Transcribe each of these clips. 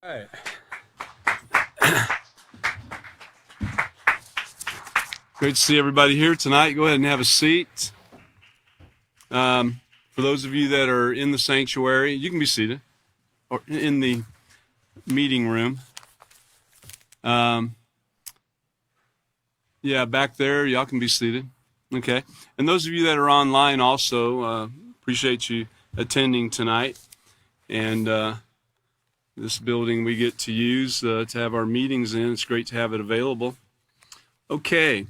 Right. Great to see everybody here tonight. Go ahead and have a seat. For those of you that are in the sanctuary, you can be seated, or in the meeting room. Yeah, back there, y'all can be seated. Okay. And those of you that are online also, appreciate you attending tonight. And this building we get to use to have our meetings in. It's great to have it available. Okay.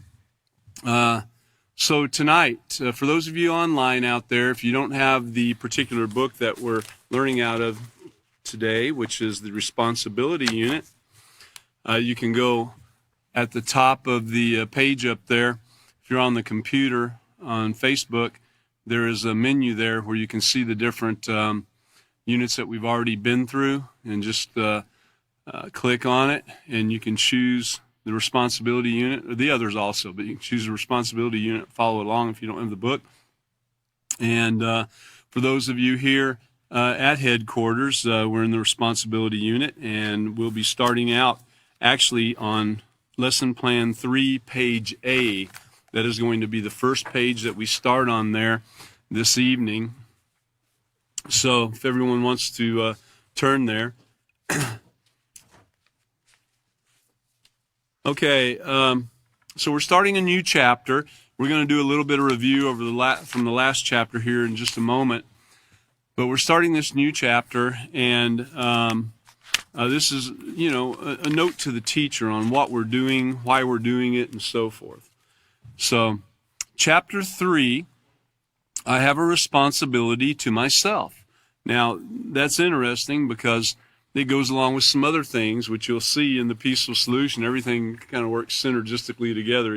So tonight, for those of you online out there, if you don't have the particular book that we're learning out of today, which is the responsibility unit, you can go at the top of the page up there. If you're on the computer on Facebook, there is a menu there where you can see the different units that we've already been through, and just click on it, and you can choose the responsibility unit, or the others also, but you can choose the responsibility unit, follow along if you don't have the book. And for those of you here at headquarters, we're in the responsibility unit, and we'll be starting out actually on lesson plan 3, page A. That is going to be the first page that we start on there this evening. So if everyone wants to turn there. Okay, so we're starting a new chapter. We're going to do a little bit of review over from the last chapter here in just a moment. But we're starting this new chapter, and this is, a note to the teacher on what we're doing, why we're doing it, and so forth. So, chapter 3, I have a responsibility to myself. Now, that's interesting because it goes along with some other things, which you'll see in the peaceful solution. Everything kind of works synergistically together,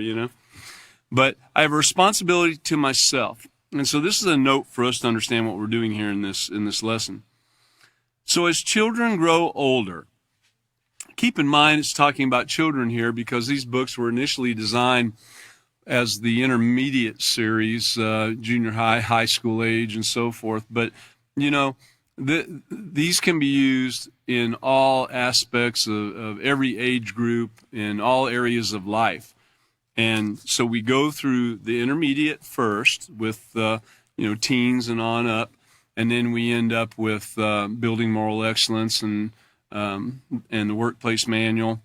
But I have a responsibility to myself. And so this is a note for us to understand what we're doing here in this lesson. So as children grow older, keep in mind it's talking about children here because these books were initially designed as the intermediate series, junior high, high school age, and so forth. But, these can be used in all aspects of every age group, in all areas of life. And so we go through the intermediate first with, teens and on up, and then we end up with building moral excellence and the workplace manual.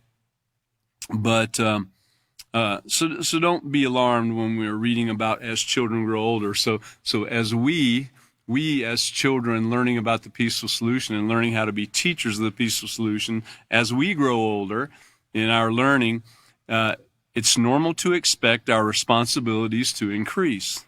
But so don't be alarmed when we're reading about as children grow older. So as we as children learning about the peaceful solution and learning how to be teachers of the peaceful solution, as we grow older in our learning, it's normal to expect our responsibilities to increase.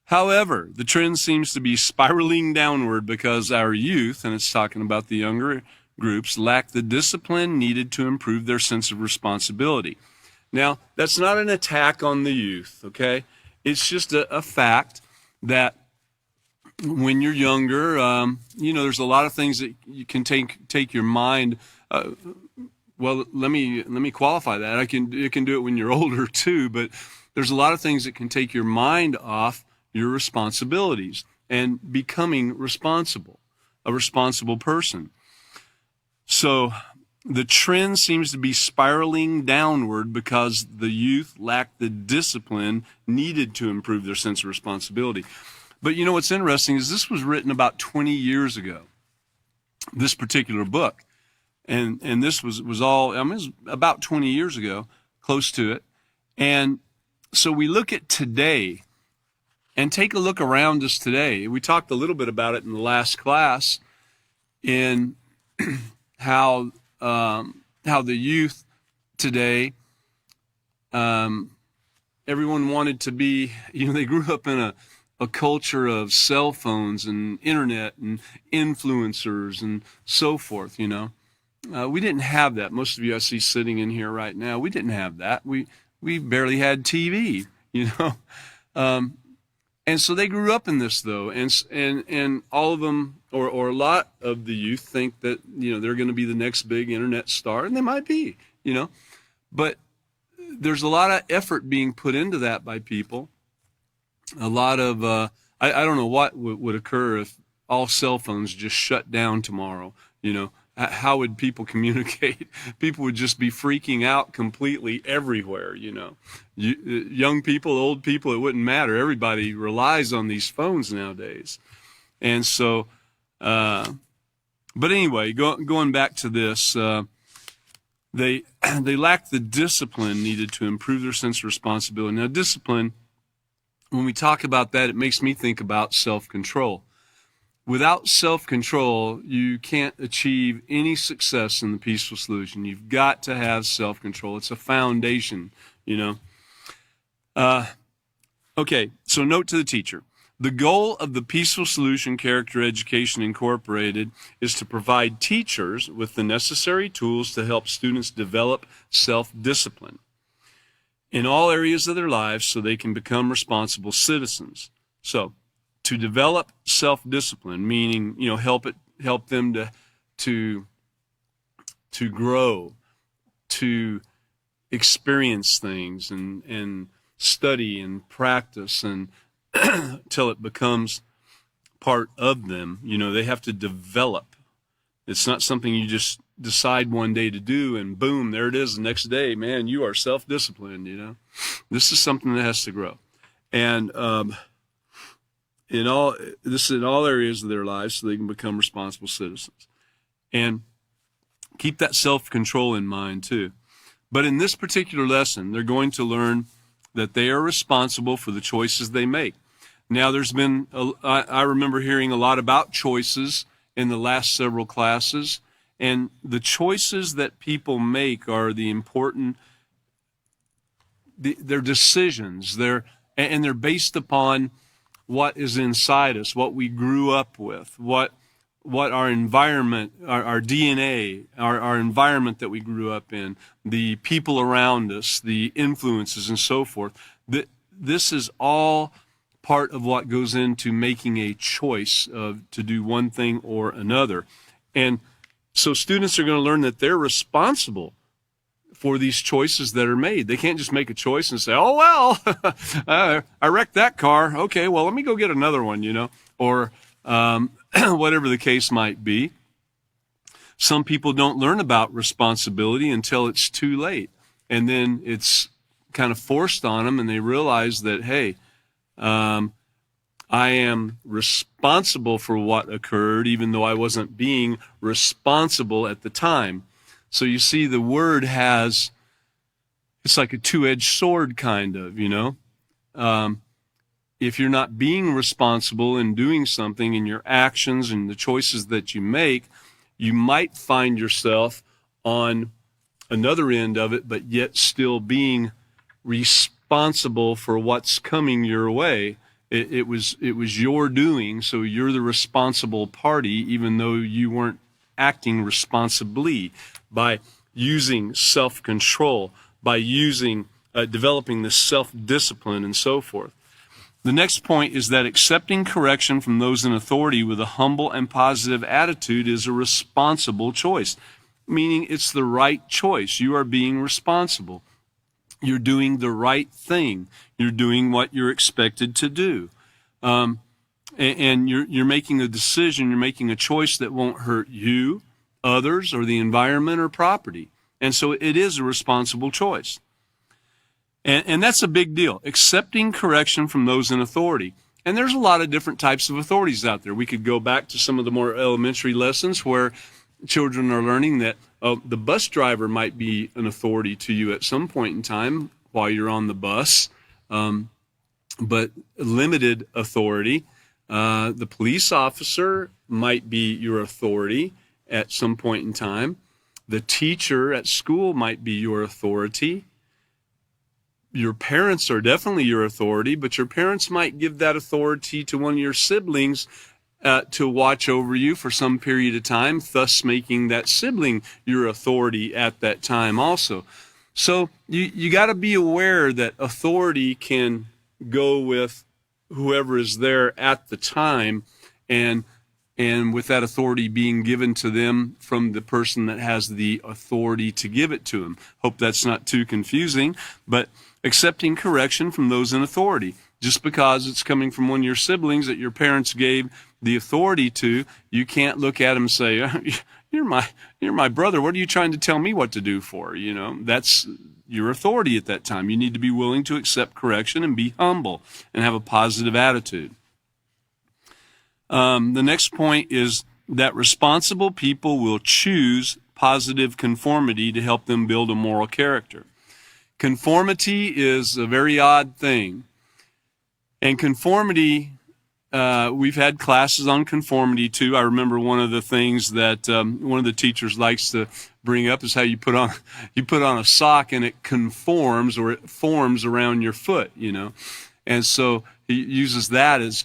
However, the trend seems to be spiraling downward because our youth, and it's talking about the younger groups, lack the discipline needed to improve their sense of responsibility. Now, that's not an attack on the youth, okay? It's just a fact that when you're younger, there's a lot of things that you can take your mind. Well, let me qualify that. You can do it when you're older too, but there's a lot of things that can take your mind off your responsibilities and becoming responsible, a responsible person. So the trend seems to be spiraling downward because the youth lack the discipline needed to improve their sense of responsibility. But what's interesting is this was written about 20 years ago, this particular book. And this was all, it was about 20 years ago, close to it. And so we look at today and take a look around us today. We talked a little bit about it in the last class in how the youth today, everyone wanted to be, they grew up in a culture of cell phones and internet and influencers and so forth, We didn't have that. Most of you I see sitting in here right now, we didn't have that. We barely had TV, And so they grew up in this, though, and all of them, or a lot of the youth, think that they're going to be the next big internet star, and they might be, but there's a lot of effort being put into that by people. A lot of I don't know what would occur if all cell phones just shut down tomorrow. how would people communicate? People would just be freaking out completely everywhere, young people, old people, it wouldn't matter. Everybody relies on these phones nowadays. And so, but anyway, going back to this, they lack the discipline needed to improve their sense of responsibility. Now, discipline, when we talk about that, it makes me think about self-control. Without self-control, you can't achieve any success in the peaceful solution. You've got to have self-control. It's a foundation, Okay, so note to the teacher. The goal of the Peaceful Solution Character Education Incorporated is to provide teachers with the necessary tools to help students develop self-discipline in all areas of their lives so they can become responsible citizens. So, to develop self-discipline, meaning, help them to grow, to experience things and study and practice and till it becomes part of them. They have to develop. It's not something you just decide one day to do and boom, there it is the next day. Man, you are self-disciplined, This is something that has to grow. And in all areas of their lives so they can become responsible citizens. And keep that self-control in mind too. But in this particular lesson, they're going to learn that they are responsible for the choices they make. Now, there's been, I remember hearing a lot about choices in the last several classes, and the choices that people make are the important, they're decisions, and they're based upon what is inside us, what we grew up with, what our environment, our DNA, our environment that we grew up in, the people around us, the influences and so forth. This is all part of what goes into making a choice to do one thing or another. And so students are going to learn that they're responsible for these choices that are made. They can't just make a choice and say, oh, well, I wrecked that car. Okay, well, let me go get another one, or whatever the case might be. Some people don't learn about responsibility until it's too late. And then it's kind of forced on them and they realize that, hey, I am responsible for what occurred, even though I wasn't being responsible at the time. So you see, the word it's like a two-edged sword kind of, if you're not being responsible in doing something in your actions and the choices that you make, you might find yourself on another end of it, but yet still being responsible for what's coming your way. It was your doing, so you're the responsible party, even though you weren't acting responsibly, by using self-control, by developing this self-discipline and so forth. The next point is that accepting correction from those in authority with a humble and positive attitude is a responsible choice, meaning it's the right choice. You are being responsible. You're doing the right thing. You're doing what you're expected to do. And you're making a decision, you're making a choice that won't hurt you, others, or the environment or property. And so it is a responsible choice. And that's a big deal, accepting correction from those in authority. And there's a lot of different types of authorities out there. We could go back to some of the more elementary lessons where children are learning that the bus driver might be an authority to you at some point in time while you're on the bus, but limited authority. The police officer might be your authority at some point in time. The teacher at school might be your authority. Your parents are definitely your authority, but your parents might give that authority to one of your siblings to watch over you for some period of time, thus making that sibling your authority at that time also. So you got to be aware that authority can go with whoever is there at the time, and with that authority being given to them from the person that has the authority to give it to them. Hope that's not too confusing, but accepting correction from those in authority. Just because it's coming from one of your siblings that your parents gave the authority to, you can't look at them and say, you're my brother. What are you trying to tell me what to do for? That's your authority at that time. You need to be willing to accept correction and be humble and have a positive attitude. The next point is that responsible people will choose positive conformity to help them build a moral character. Conformity is a very odd thing. And conformity, we've had classes on conformity too. I remember one of the things that one of the teachers likes to bring up is how you put on a sock and it conforms, or it forms around your foot, And so he uses that as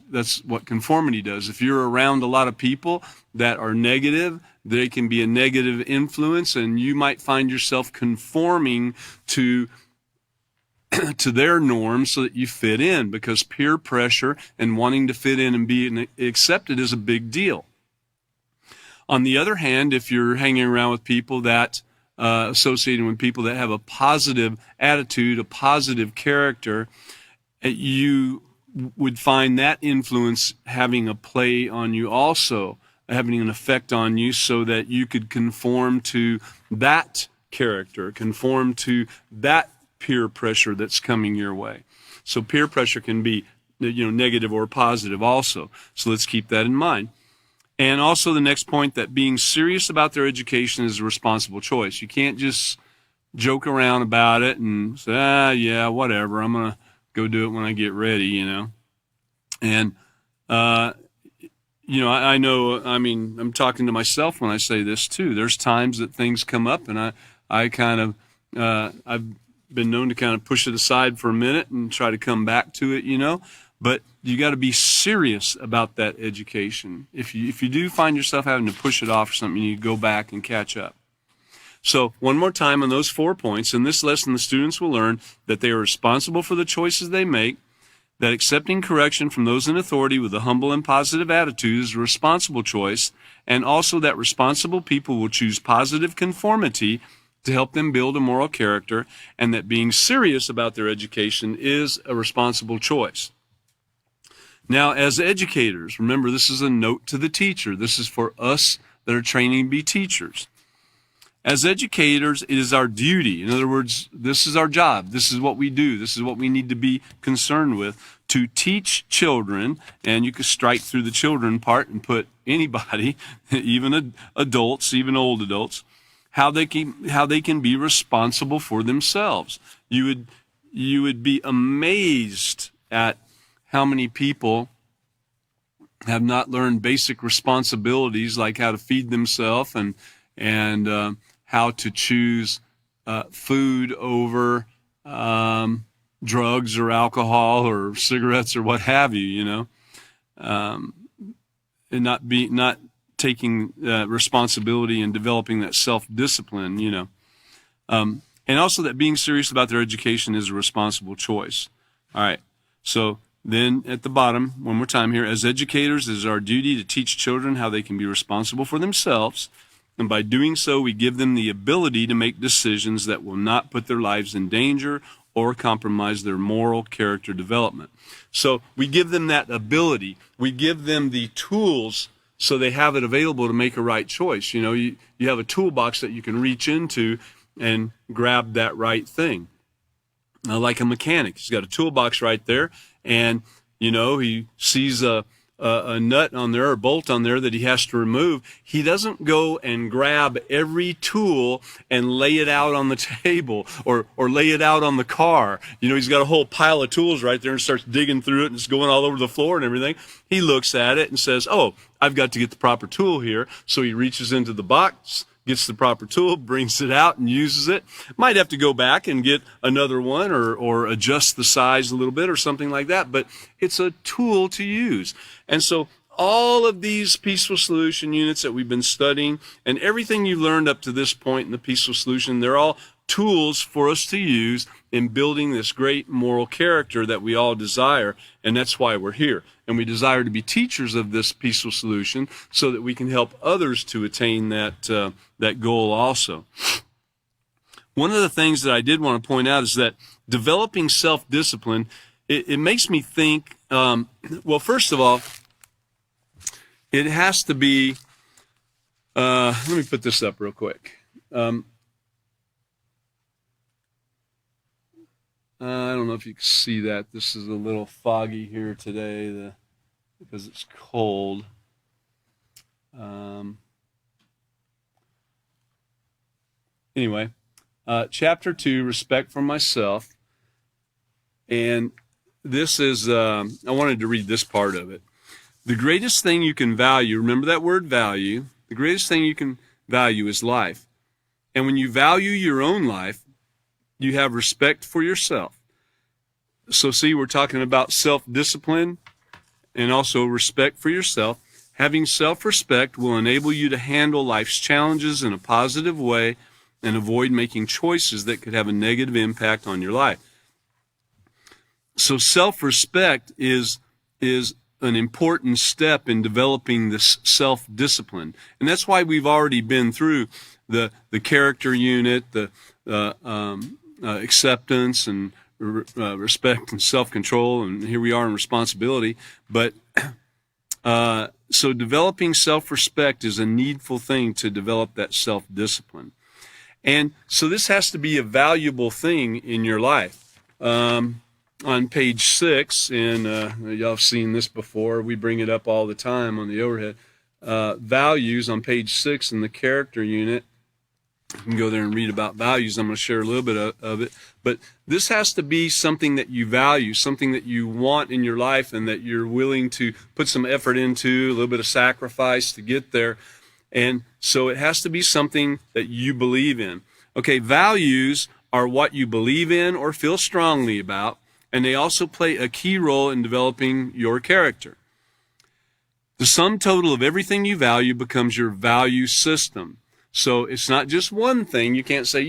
that's what conformity does. If you're around a lot of people that are negative, they can be a negative influence, and you might find yourself conforming to their norms so that you fit in, because peer pressure and wanting to fit in and be accepted is a big deal. On the other hand, if you're hanging around with people that associating with people that have a positive attitude, a positive character, you would find that influence having a play on you also, having an effect on you, so that you could conform to that character, conform to that peer pressure that's coming your way. So peer pressure can be, negative or positive also. So let's keep that in mind. And also the next point, that being serious about their education is a responsible choice. You can't just joke around about it and say, yeah, whatever, I'm going to go do it when I get ready, And, I know, I'm talking to myself when I say this too. There's times that things come up and I've been known to kind of push it aside for a minute and try to come back to it, But you got to be serious about that education. If you do find yourself having to push it off or something, you need to go back and catch up. So one more time on those 4 points. In this lesson, the students will learn that they are responsible for the choices they make, that accepting correction from those in authority with a humble and positive attitude is a responsible choice, and also that responsible people will choose positive conformity to help them build a moral character, and that being serious about their education is a responsible choice. Now, as educators, remember, this is a note to the teacher. This is for us that are training to be teachers. As educators, it is our duty. In other words, this is our job. This is what we do. This is what we need to be concerned with, to teach children, and you could strike through the children part and put anybody, even adults, even old adults, how they can be responsible for themselves. You would be amazed at how many people have not learned basic responsibilities like how to feed themselves and how to choose food over drugs or alcohol or cigarettes or what have you, and not taking responsibility and developing that self-discipline, and also that being serious about their education is a responsible choice. All right, so then at the bottom, one more time here, as educators, it is our duty to teach children how they can be responsible for themselves, and by doing so, we give them the ability to make decisions that will not put their lives in danger or compromise their moral character development. So we give them that ability. We give them the tools so they have it available to make a right choice. You have a toolbox that you can reach into and grab that right thing. Like a mechanic, he's got a toolbox right there, and he sees a nut on there or bolt on there that he has to remove. He doesn't go and grab every tool and lay it out on the table or lay it out on the car. He's got a whole pile of tools right there and starts digging through it, and it's going all over the floor and everything. He looks at it and says, oh, I've got to get the proper tool here. So he reaches into the box, gets the proper tool, brings it out and uses it. Might have to go back and get another one or adjust the size a little bit or something like that, but it's a tool to use. And so all of these peaceful solution units that we've been studying and everything you learned up to this point in the peaceful solution, they're all tools for us to use in building this great moral character that we all desire, and that's why we're here. And we desire to be teachers of this peaceful solution so that we can help others to attain that goal also. One of the things that I did want to point out is that developing self-discipline, it makes me think, well, first of all, it has to be Let me put this up real quick. I don't know if you can see that. This is a little foggy here today because it's cold. Anyway, chapter 2, respect for myself. And this is, I wanted to read this part of it. The greatest thing you can value, remember that word value, the greatest thing you can value is life. And when you value your own life, you have respect for yourself. So see, we're talking about self-discipline and also respect for yourself. Having self-respect will enable you to handle life's challenges in a positive way and avoid making choices that could have a negative impact on your life. So self-respect is an important step in developing this self-discipline. And that's why we've already been through the character unit, the acceptance and respect and self-control, and here we are in responsibility. But so developing self-respect is a needful thing to develop that self-discipline. And so this has to be a valuable thing in your life. On page 6, and y'all have seen this before, we bring it up all the time on the overhead, values on page 6 in the character unit. You can go there and read about values. I'm going to share a little bit of it. But this has to be something that you value, something that you want in your life and that you're willing to put some effort into, a little bit of sacrifice to get there. And so it has to be something that you believe in. Okay, values are what you believe in or feel strongly about, and they also play a key role in developing your character. The sum total of everything you value becomes your value system. So it's not just one thing. You can't say,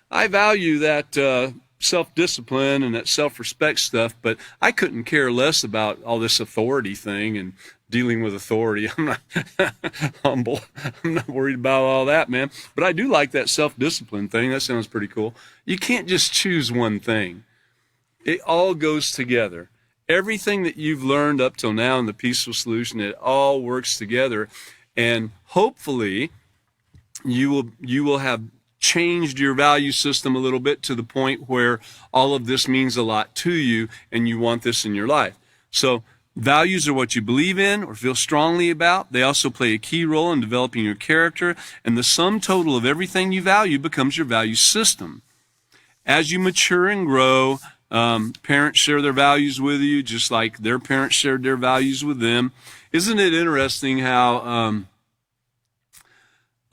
I value that self-discipline and that self-respect stuff, but I couldn't care less about all this authority thing and dealing with authority. I'm not humble. I'm not worried about all that, man. But I do like that self-discipline thing. That sounds pretty cool. You can't just choose one thing. It all goes together. Everything that you've learned up till now in the Peaceful Solution, it all works together. And hopefully you will have changed your value system a little bit to the point where all of this means a lot to you and you want this in your life. So values are what you believe in or feel strongly about. They also play a key role in developing your character, and the sum total of everything you value becomes your value system. As you mature and grow, parents share their values with you just like their parents shared their values with them. Isn't it interesting how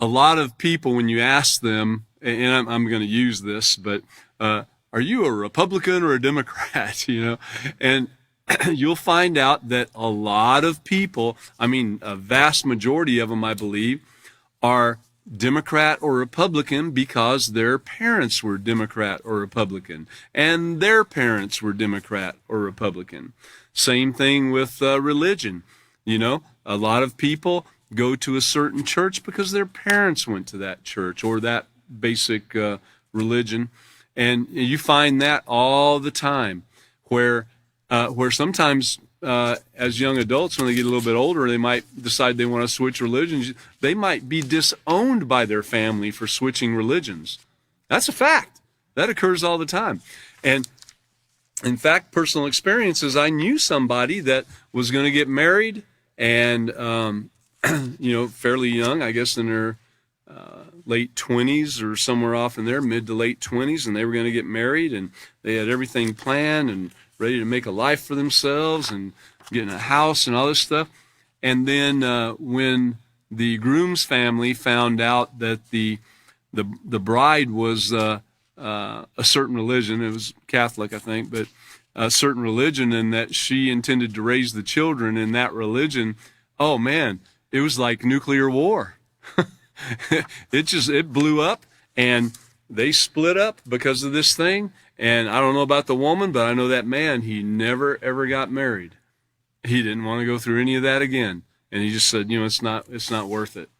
a lot of people, when you ask them, and I'm going to use this, but are you a Republican or a Democrat? And you'll find out that a lot of people, a vast majority of them, I believe, are Democrat or Republican because their parents were Democrat or Republican, and their parents were Democrat or Republican. Same thing with religion. A lot of people go to a certain church because their parents went to that church or that basic religion, and you find that all the time, where sometimes as young adults, when they get a little bit older, they might decide they want to switch religions. They might be disowned by their family for switching religions. That's a fact. That occurs all the time. And in fact, personal experiences, I knew somebody that was going to get married and fairly young, I guess in their late 20s or somewhere off in there, mid to late 20s, and they were going to get married, and they had everything planned and ready to make a life for themselves and getting a house and all this stuff. And then when the groom's family found out that the bride was a certain religion, it was Catholic, I think, but a certain religion, and that she intended to raise the children in that religion, oh man, it was like nuclear war. It blew up, and they split up because of this thing. And I don't know about the woman, but I know that man, he never ever got married. He didn't want to go through any of that again. And he just said, it's not worth it.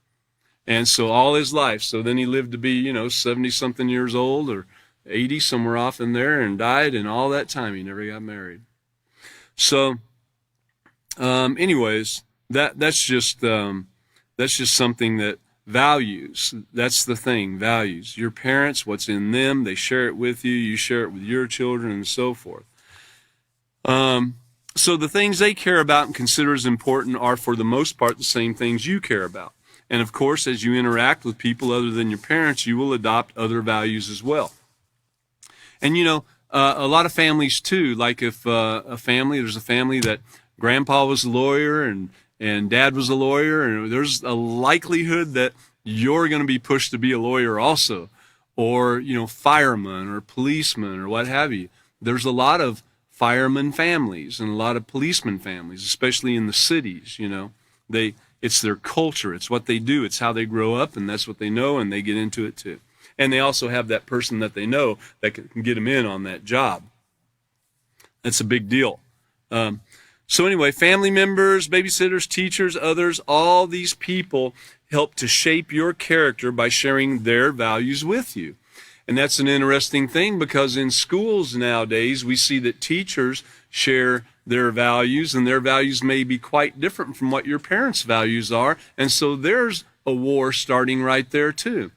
And so all his life, so then he lived to be, 70 something years old or 80, somewhere off in there, and died, and all that time he never got married. So anyways, that's just something that values. That's the thing, values. Your parents, what's in them, they share it with you, you share it with your children, and so forth. So the things they care about and consider as important are, for the most part, the same things you care about. And of course, as you interact with people other than your parents, you will adopt other values as well. And a lot of families too, like if there's a family that grandpa was a lawyer and dad was a lawyer, and there's a likelihood that you're going to be pushed to be a lawyer also, or fireman or policeman or what have you. There's a lot of fireman families and a lot of policeman families, especially in the cities. It's their culture, it's what they do, it's how they grow up, and that's what they know, and they get into it too. And they also have that person that they know that can get them in on that job. That's a big deal. So anyway, family members, babysitters, teachers, others, all these people help to shape your character by sharing their values with you. And that's an interesting thing, because in schools nowadays, we see that teachers share their values, and their values may be quite different from what your parents' values are. And so there's a war starting right there too.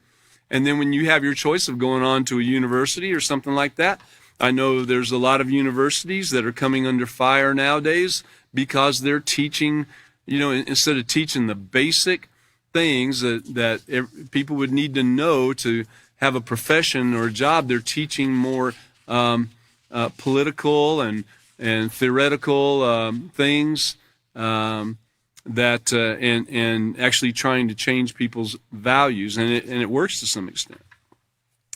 And then when you have your choice of going on to a university or something like that, I know there's a lot of universities that are coming under fire nowadays because they're teaching, instead of teaching the basic things that people would need to know to have a profession or a job, they're teaching more political and theoretical things that and actually trying to change people's values, and it works to some extent.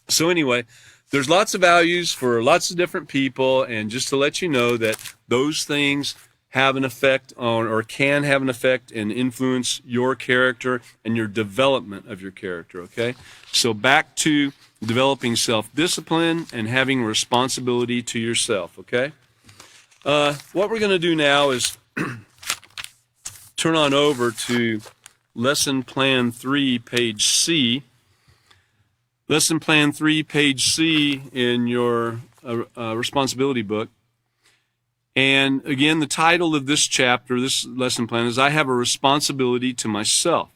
So anyway, there's lots of values for lots of different people, and just to let you know that those things have an effect on, or can have an effect and influence your character and your development of your character, okay? So back to developing self-discipline and having responsibility to yourself, okay? What we're going to do now is turn on over to Lesson Plan 3, page C. Lesson Plan 3, page C in your responsibility book. And again, the title of this chapter, this lesson plan, is I Have a Responsibility to Myself.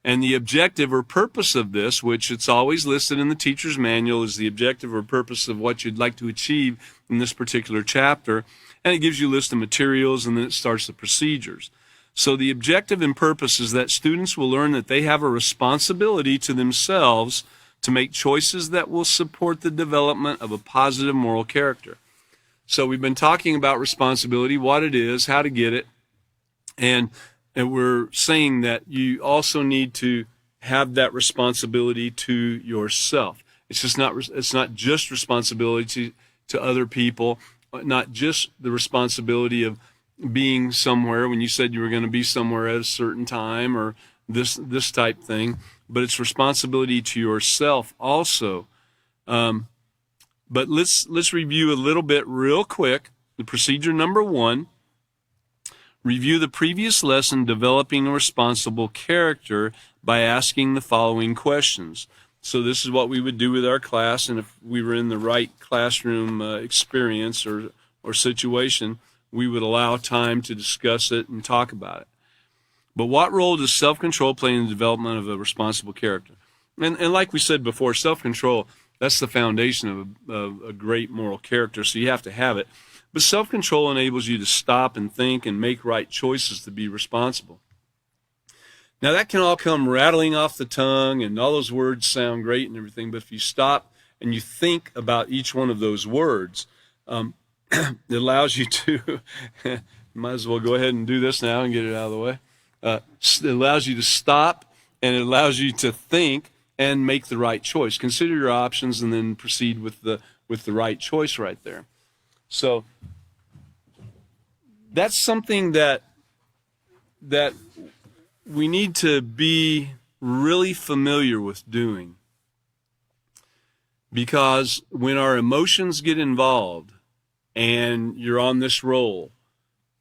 And the objective or purpose of this, which it's always listed in the teacher's manual, is the objective or purpose of what you'd like to achieve in this particular chapter. And it gives you a list of materials, and then it starts the procedures. So the objective and purpose is that students will learn that they have a responsibility to themselves to make choices that will support the development of a positive moral character. So we've been talking about responsibility, what it is, how to get it, and we're saying that you also need to have that responsibility to yourself. It's not just responsibility to other people, not just the responsibility of being somewhere when you said you were going to be somewhere at a certain time, or this type thing, but it's responsibility to yourself also. But let's review a little bit real quick. The procedure number 1, review the previous lesson, developing a responsible character, by asking the following questions. So this is what we would do with our class, and if we were in the right classroom experience or situation, we would allow time to discuss it and talk about it. But what role does self-control play in the development of a responsible character? And like we said before, self-control, that's the foundation of a great moral character, so you have to have it. But self-control enables you to stop and think and make right choices to be responsible. Now that can all come rattling off the tongue, and all those words sound great and everything, but if you stop and you think about each one of those words, it allows you to, might as well go ahead and do this now and get it out of the way. It allows you to stop, and it allows you to think and make the right choice. Consider your options and then proceed with the right choice right there. So that's something that we need to be really familiar with doing. Because when our emotions get involved and you're on this roll,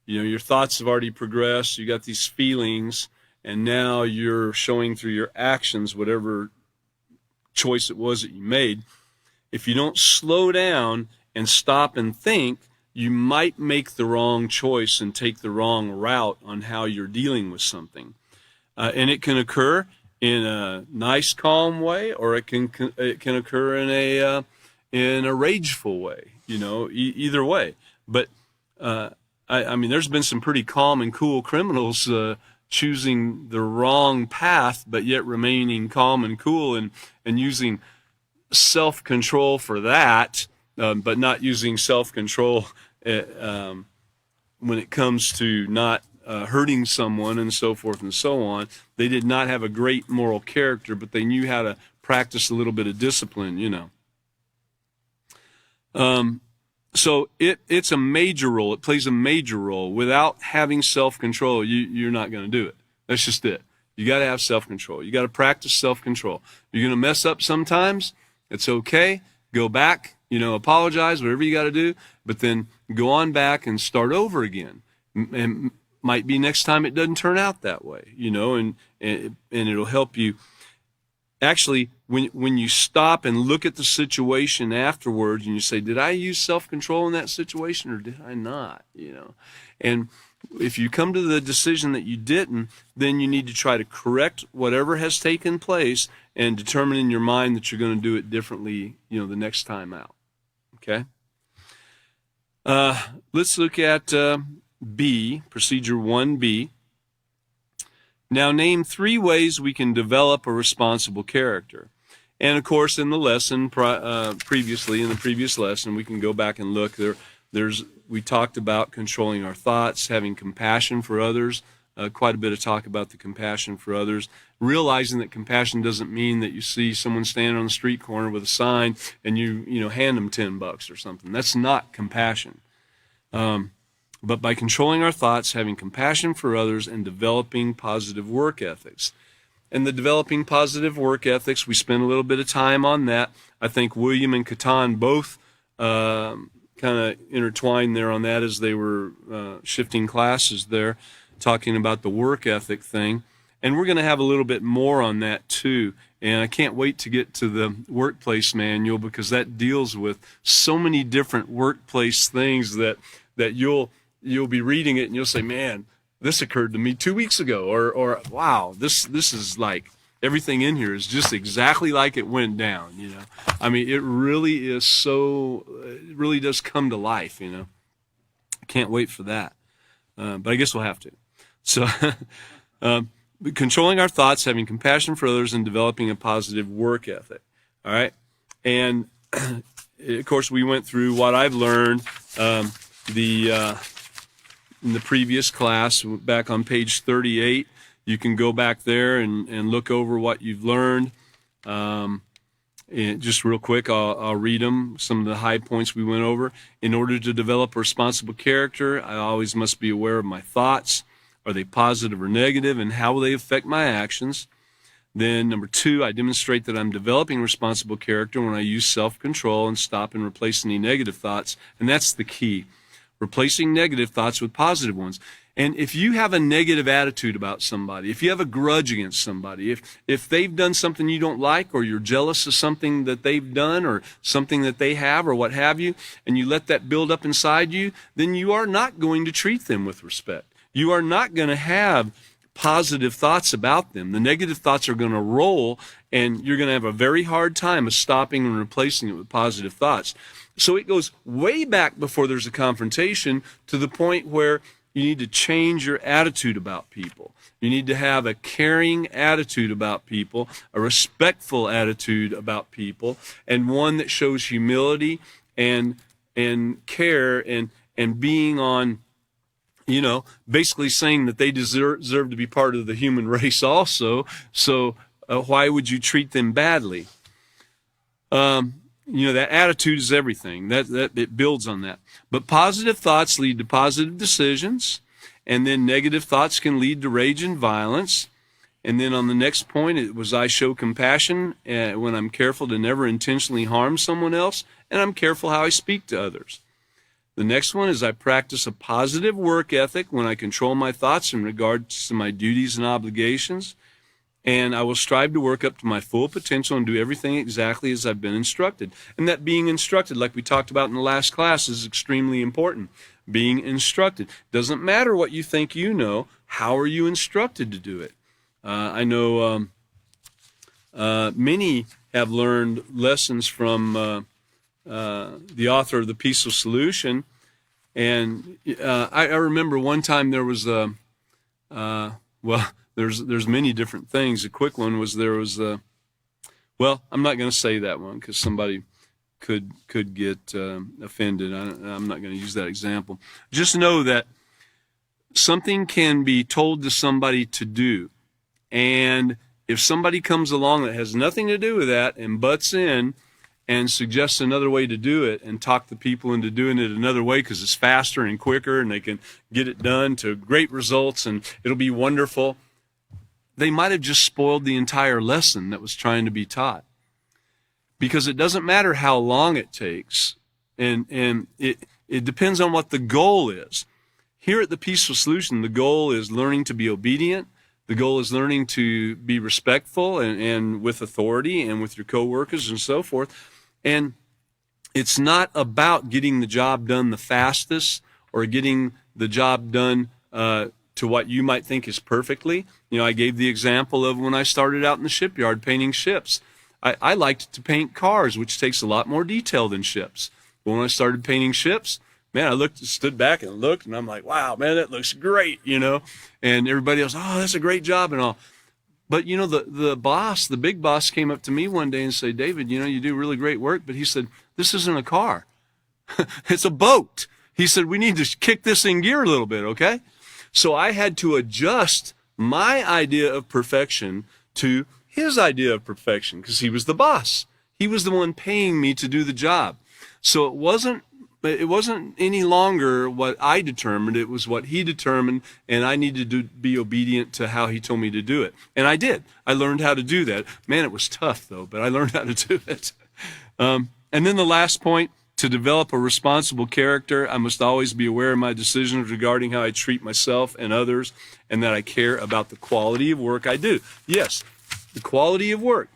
your thoughts have already progressed, you got these feelings, and now you're showing through your actions whatever choice it was that you made. If you don't slow down and stop and think, you might make the wrong choice and take the wrong route on how you're dealing with something. And it can occur in a nice, calm way, or it can occur in a rageful way. Either way. But I mean, there's been some pretty calm and cool criminals choosing the wrong path, but yet remaining calm and cool, and using self-control for that, but not using self-control when it comes to not hurting someone and so forth and so on. They did not have a great moral character, but they knew how to practice a little bit of discipline, So it's a major role. It plays a major role. Without having self-control, you're not going to do it. That's just it. You got to have self-control. You got to practice self-control. You're going to mess up sometimes. It's okay. Go back, apologize, whatever you got to do, but then go on back and start over again. And might be next time it doesn't turn out that way, and it'll help you. Actually, when you stop and look at the situation afterwards and you say, did I use self-control in that situation or did I not? And if you come to the decision that you didn't, then you need to try to correct whatever has taken place and determine in your mind that you're going to do it differently, the next time out. Okay? Let's look at B, procedure 1B. Now name 3 ways we can develop a responsible character. And of course, in the lesson previously, in the previous lesson, we can go back and look. We talked about controlling our thoughts, having compassion for others. Quite a bit of talk about the compassion for others. Realizing that compassion doesn't mean that you see someone standing on the street corner with a sign and you hand them $10 or something. That's not compassion. But by controlling our thoughts, having compassion for others, and developing positive work ethics. And the developing positive work ethics, we spent a little bit of time on that. I think William and Catan both kind of intertwined there on that as they were shifting classes there, talking about the work ethic thing. And we're going to have a little bit more on that too. And I can't wait to get to the workplace manual, because that deals with so many different workplace things that you'll be reading it and you'll say, man, this occurred to me 2 weeks ago, or wow, this is like, everything in here is just exactly like it went down, I mean, it really is it really does come to life, I can't wait for that. But I guess we'll have to. So, controlling our thoughts, having compassion for others, and developing a positive work ethic. All right. And of course, we went through what I've learned, in the previous class, back on page 38. You can go back there and look over what you've learned. And just real quick, I'll read them, some of the high points we went over. In order to develop a responsible character, I always must be aware of my thoughts. Are they positive or negative, and how will they affect my actions? Then number 2, I demonstrate that I'm developing responsible character when I use self-control and stop and replace any negative thoughts. And that's the key. Replacing negative thoughts with positive ones. And if you have a negative attitude about somebody, if you have a grudge against somebody, if they've done something you don't like, or you're jealous of something that they've done or something that they have or what have you, and you let that build up inside you, then you are not going to treat them with respect. You are not going to have positive thoughts about them. The negative thoughts are going to roll, and you're going to have a very hard time of stopping and replacing it with positive thoughts. So it goes way back before there's a confrontation to the point where you need to change your attitude about people. You need to have a caring attitude about people, a respectful attitude about people, and one that shows humility and care and being on, basically saying that they deserve to be part of the human race also. So why would you treat them badly? That attitude is everything. That it builds on that. But positive thoughts lead to positive decisions, and then negative thoughts can lead to rage and violence. And then on the next point, it was I show compassion when I'm careful to never intentionally harm someone else, and I'm careful how I speak to others. The next one is I practice a positive work ethic when I control my thoughts in regards to my duties and obligations. And I will strive to work up to my full potential and do everything exactly as I've been instructed. And that being instructed, like we talked about in the last class, is extremely important. Being instructed. Doesn't matter what you think you know. How are you instructed to do it? I know many have learned lessons from the author of The Peaceful Solution. And I remember one time there was there's many different things. A quick one was I'm not going to say that one because somebody could get offended. I'm not going to use that example. Just know that something can be told to somebody to do, and if somebody comes along that has nothing to do with that and butts in and suggests another way to do it and talk the people into doing it another way because it's faster and quicker and they can get it done to great results and it'll be wonderful, they might have just spoiled the entire lesson that was trying to be taught. Because it doesn't matter how long it takes, and it depends on what the goal is. Here at the Peaceful Solution, the goal is learning to be obedient. The goal is learning to be respectful and with authority and with your coworkers and so forth. And it's not about getting the job done the fastest or getting the job done to what you might think is perfectly. I gave the example of when I started out in the shipyard painting ships. I liked to paint cars, which takes a lot more detail than ships. But when I started painting ships, man, I stood back and looked, and I'm like, wow, man, that looks great, And everybody else, oh, that's a great job and all. But, the boss, the big boss came up to me one day and said, David, you do really great work. But he said, this isn't a car. It's a boat. He said, we need to kick this in gear a little bit, okay? So I had to adjust my idea of perfection to his idea of perfection because he was the boss. He was the one paying me to do the job. So it wasn't any longer what I determined. It was what he determined, and I needed to be obedient to how he told me to do it. And I did. I learned how to do that. Man, it was tough, though, but I learned how to do it. And then the last point, to develop a responsible character, I must always be aware of my decisions regarding how I treat myself and others, and that I care about the quality of work I do. Yes, the quality of work.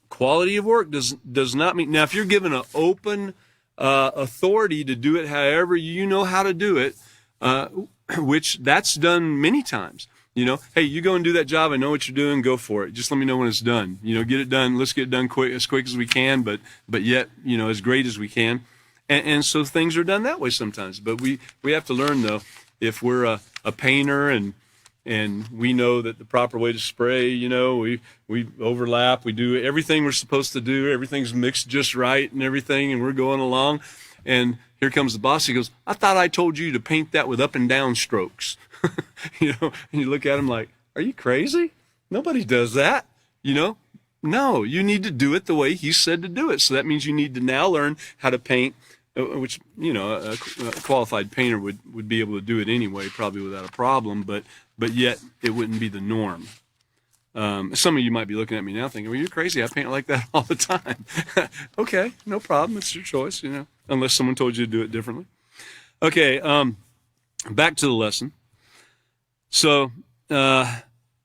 Quality of work does not mean... Now, if you're given an open authority to do it however you know how to do it, which that's done many times. Hey, you go and do that job. I know what you're doing. Go for it. Just let me know when it's done. Get it done. Let's get it done as quick as we can, but yet, as great as we can. And so things are done that way sometimes. But we have to learn, though, if we're a painter and we know that the proper way to spray, we overlap, we do everything we're supposed to do, everything's mixed just right and everything, and we're going along. And here comes the boss. He goes, I thought I told you to paint that with up and down strokes. And you look at him like, are you crazy? Nobody does that. No, you need to do it the way he said to do it. So that means you need to now learn how to paint, which, a qualified painter would be able to do it anyway, probably without a problem, but yet it wouldn't be the norm. Some of you might be looking at me now thinking, well, you're crazy. I paint like that all the time. Okay, no problem. It's your choice, unless someone told you to do it differently. Okay, back to the lesson. So,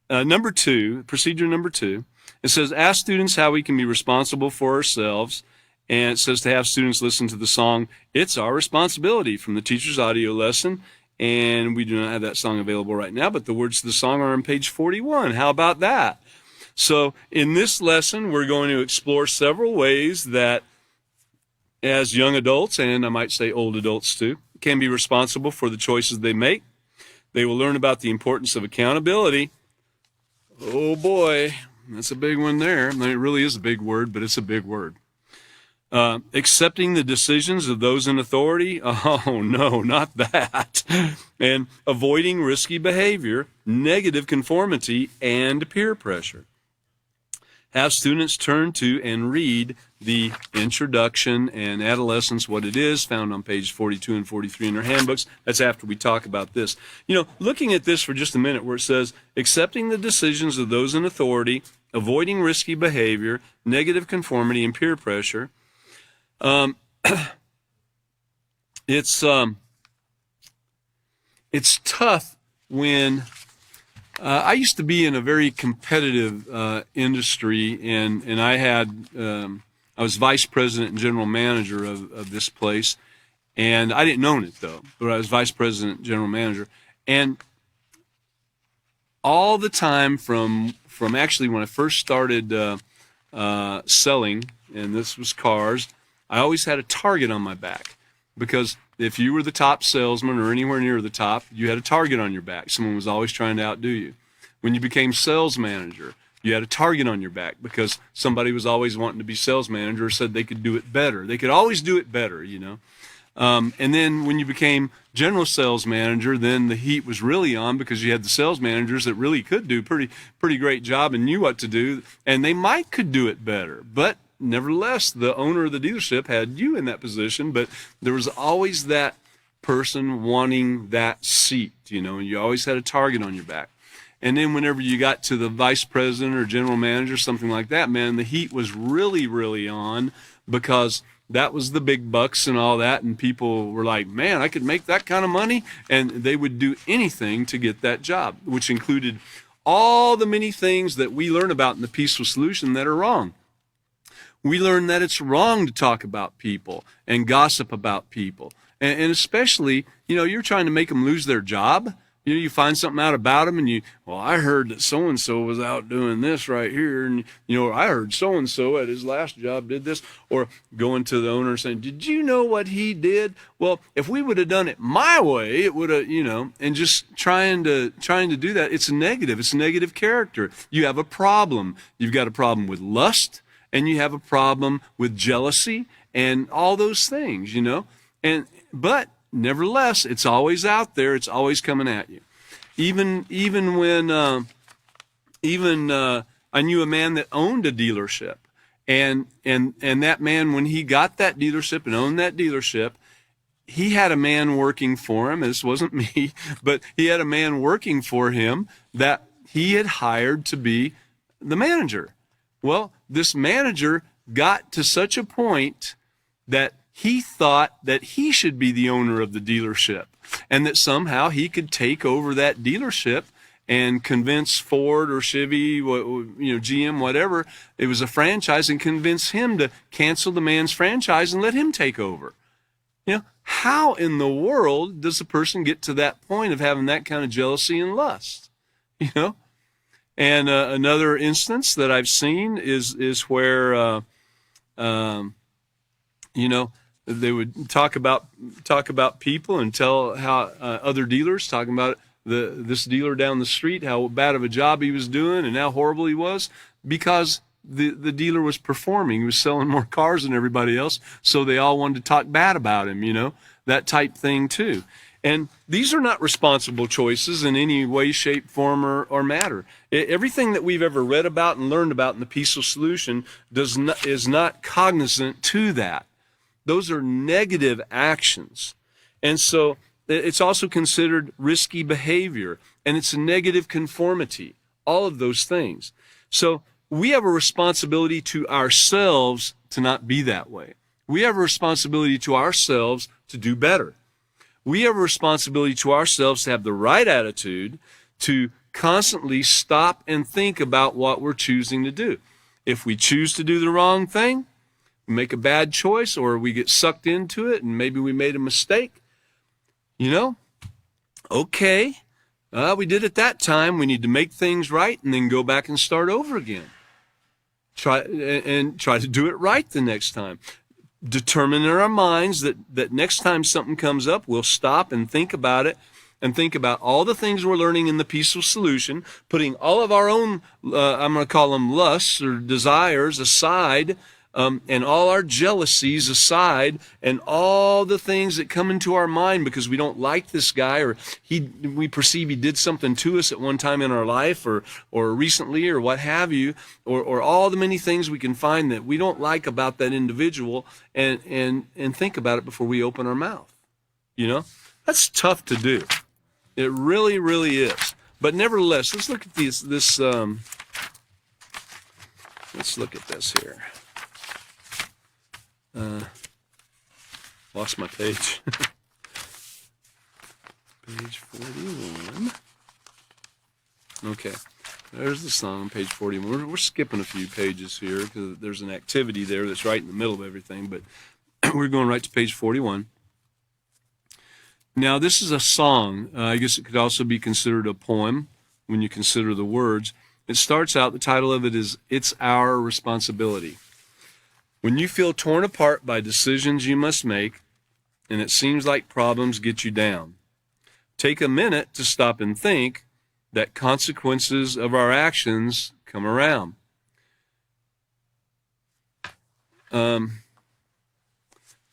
number 2, procedure number 2, it says, ask students how we can be responsible for ourselves. And it says to have students listen to the song, It's Our Responsibility, from the teacher's audio lesson. And we do not have that song available right now, but the words to the song are on page 41. How about that? So in this lesson, we're going to explore several ways that as young adults, and I might say old adults too, can be responsible for the choices they make. They will learn about the importance of accountability. Oh boy, that's a big one there. I mean, it really is a big word, but it's a big word. Accepting the decisions of those in authority. Oh no, not that. And avoiding risky behavior, negative conformity, and peer pressure. Have students turn to and read the Introduction and Adolescence, What It Is, found on page 42 and 43 in their handbooks. That's after we talk about this. Looking at this for just a minute, where it says, accepting the decisions of those in authority, avoiding risky behavior, negative conformity, and peer pressure. It's tough when I used to be in a very competitive industry, and I was vice president and general manager of this place, and I didn't own it though, but I was vice president and general manager, and all the time from actually when I first started selling, and this was cars, I always had a target on my back, because if you were the top salesman or anywhere near the top, you had a target on your back. Someone was always trying to outdo you. When you became sales manager, you had a target on your back because somebody was always wanting to be sales manager or said they could do it better. They could always do it better, you know. And then when you became general sales manager, then the heat was really on because you had the sales managers that really could do pretty great job and knew what to do, and they could do it better. But nevertheless, the owner of the dealership had you in that position, but there was always that person wanting that seat, you know, and you always had a target on your back. And then whenever you got to the vice president or general manager, something like that, man, the heat was really, really on because that was the big bucks and all that. And people were like, man, I could make that kind of money. And they would do anything to get that job, which included all the many things that we learn about in the Peaceful Solution that are wrong. We learn that it's wrong to talk about people and gossip about people. And especially, you know, you're trying to make them lose their job. You know, you find something out about them and well, I heard that so-and-so was out doing this right here. And, you know, I heard so-and-so at his last job did this. Or going to the owner saying, did you know what he did? Well, if we would have done it my way, it would have, you know, and just trying to do that. It's a negative. It's a negative character. You have a problem. You've got a problem with lust, and you have a problem with jealousy and all those things, you know. But nevertheless, it's always out there. It's always coming at you. Even when I knew a man that owned a dealership, and that man, when he got that dealership and owned that dealership, he had a man working for him. This wasn't me, but he had a man working for him that he had hired to be the manager. Well, this manager got to such a point that he thought that he should be the owner of the dealership and that somehow he could take over that dealership and convince Ford or Chevy, you know, GM, whatever. It was a franchise, and convince him to cancel the man's franchise and let him take over. You know, how in the world does a person get to that point of having that kind of jealousy and lust? You know? And another instance that I've seen is where, you know, they would talk about people and tell how other dealers, talking about this dealer down the street, how bad of a job he was doing and how horrible he was, because the dealer was performing. He was selling more cars than everybody else, so they all wanted to talk bad about him, you know, that type thing too. And these are not responsible choices in any way, shape, form, or matter. Everything that we've ever read about and learned about in the Peaceful Solution is not cognizant to that. Those are negative actions. And so it's also considered risky behavior, and it's a negative conformity, all of those things. So we have a responsibility to ourselves to not be that way. We have a responsibility to ourselves to do better. We have a responsibility to ourselves to have the right attitude, to constantly stop and think about what we're choosing to do. If we choose to do the wrong thing, we make a bad choice, or we get sucked into it and maybe we made a mistake, you know, okay, we did it that time. We need to make things right and then go back and start over again. Try to do it right the next time. Determine in our minds that next time something comes up, we'll stop and think about it, and think about all the things we're learning in the Peaceful Solution, putting all of our own, I'm going to call them lusts or desires aside, and all our jealousies aside, and all the things that come into our mind because we don't like this guy, or we perceive he did something to us at one time in our life, or recently, or what have you, or all the many things we can find that we don't like about that individual, and think about it before we open our mouth. You know, that's tough to do. It really, really is. But nevertheless, let's look at this. Let's look at this here. Lost my page. Page 41. Okay, there's the song, page 41. We're skipping a few pages here because there's an activity there that's right in the middle of everything, but we're going right to page 41. Now, this is a song. I guess it could also be considered a poem when you consider the words. It starts out, the title of it is, It's Our Responsibility. When you feel torn apart by decisions you must make, and it seems like problems get you down, take a minute to stop and think that consequences of our actions come around.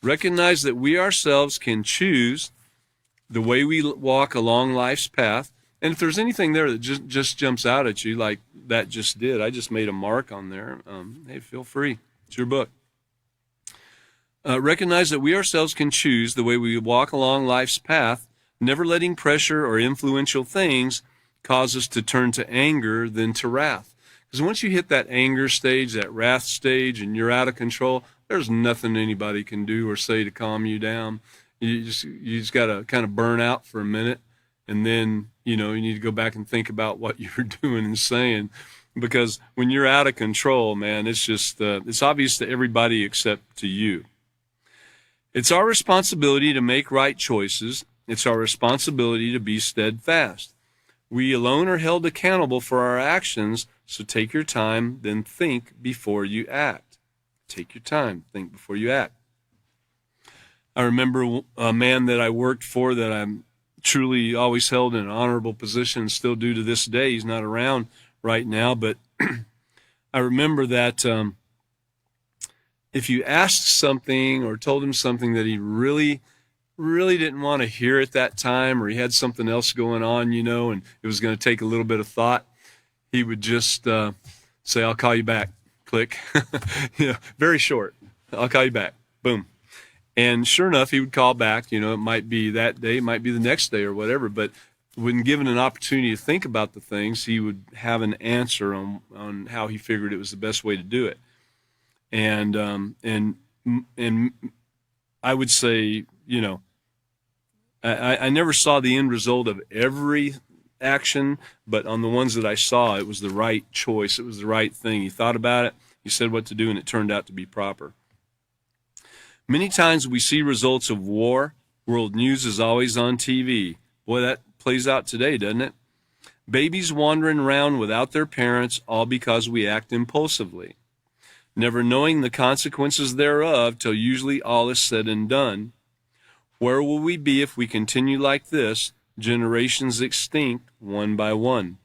Recognize that we ourselves can choose the way we walk along life's path. And if there's anything there that just jumps out at you, like that just did, I just made a mark on there. Hey, feel free. It's your book. Recognize that we ourselves can choose the way we walk along life's path, never letting pressure or influential things cause us to turn to anger than to wrath. Because once you hit that anger stage, that wrath stage, and you're out of control, there's nothing anybody can do or say to calm you down. You just got to kind of burn out for a minute, and then, you need to go back and think about what you're doing and saying. Because when you're out of control, man, it's just, it's obvious to everybody except to you. It's our responsibility to make right choices. It's our responsibility to be steadfast. We alone are held accountable for our actions, so take your time, then think before you act. Take your time, think before you act. I remember a man that I worked for that I'm truly always held in an honorable position and still do to this day. He's not around right now, but I remember that if you asked something or told him something that he really didn't want to hear at that time, or he had something else going on, and it was going to take a little bit of thought, he would just say, I'll call you back. Click. Very short. I'll call you back. Boom. And sure enough, he would call back. It might be that day, it might be the next day or whatever, but when given an opportunity to think about the things, he would have an answer on how he figured it was the best way to do it. And I would say, I never saw the end result of every action, but on the ones that I saw, it was the right choice. It was the right thing. He thought about it, he said what to do, and it turned out to be proper. Many times we see results of war. World news is always on TV. Boy, that plays out today, doesn't it? Babies wandering around without their parents, all because we act impulsively, never knowing the consequences thereof till usually all is said and done. Where will we be if we continue like this, generations extinct one by one?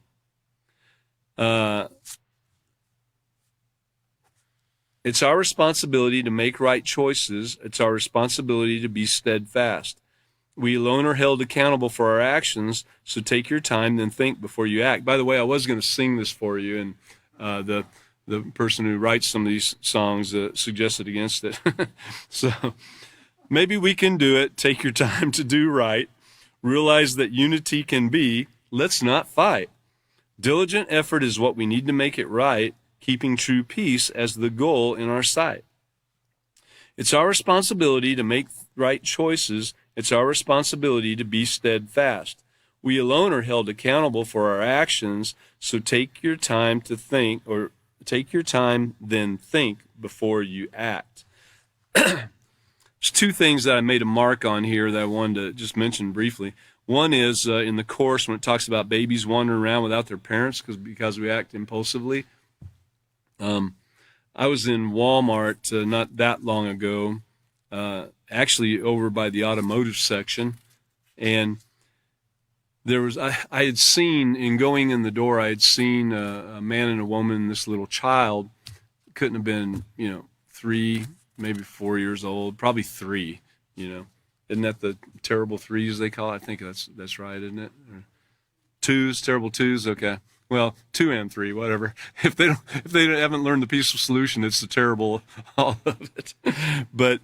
It's our responsibility to make right choices. It's our responsibility to be steadfast. We alone are held accountable for our actions, so take your time, then think before you act. By the way, I was going to sing this for you, and the person who writes some of these songs suggested against it. So maybe we can do it. Take your time to do right. Realize that unity can be. Let's not fight. Diligent effort is what we need to make it right, keeping true peace as the goal in our sight. It's our responsibility to make right choices. It's our responsibility to be steadfast. We alone are held accountable for our actions, so take your time to think, or take your time, then think before you act. There's two things that I made a mark on here that I wanted to just mention briefly. One is in the course when it talks about babies wandering around without their parents because we act impulsively. I was in Walmart not that long ago, actually over by the automotive section, and there was I had seen, in going in the door, I had seen a man and a woman and this little child. Couldn't have been 3, maybe 4 years old, probably 3. Isn't that the terrible threes they call it? I think that's right, isn't it? Or twos, terrible twos. Okay. Well, 2 and 3, whatever. If they haven't learned the peaceful solution, it's the terrible all of it. But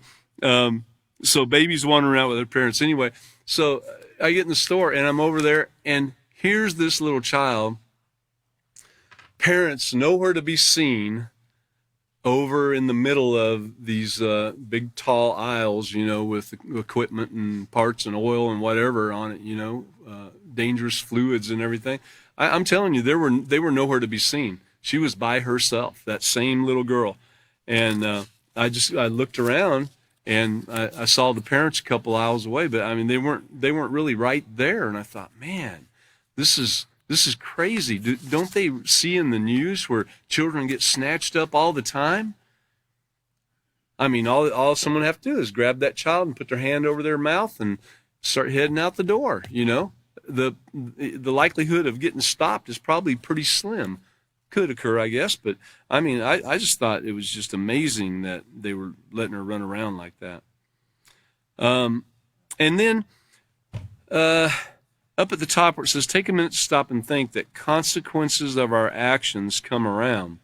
so babies wandering around with their parents anyway. So I get in the store and I'm over there, and here's this little child. Parents nowhere to be seen, over in the middle of these big tall aisles, with equipment and parts and oil and whatever on it, dangerous fluids and everything. I'm telling you, they were nowhere to be seen. She was by herself, that same little girl. And I looked around and I saw the parents a couple aisles away, but I mean they weren't really right there. And I thought, man, this is This is crazy. Don't they see in the news where children get snatched up all the time? I mean, all someone have to do is grab that child and put their hand over their mouth and start heading out the door. The likelihood of getting stopped is probably pretty slim. Could occur, I guess, but I mean, I just thought it was just amazing that they were letting her run around like that. And then up at the top where it says, take a minute to stop and think that consequences of our actions come around.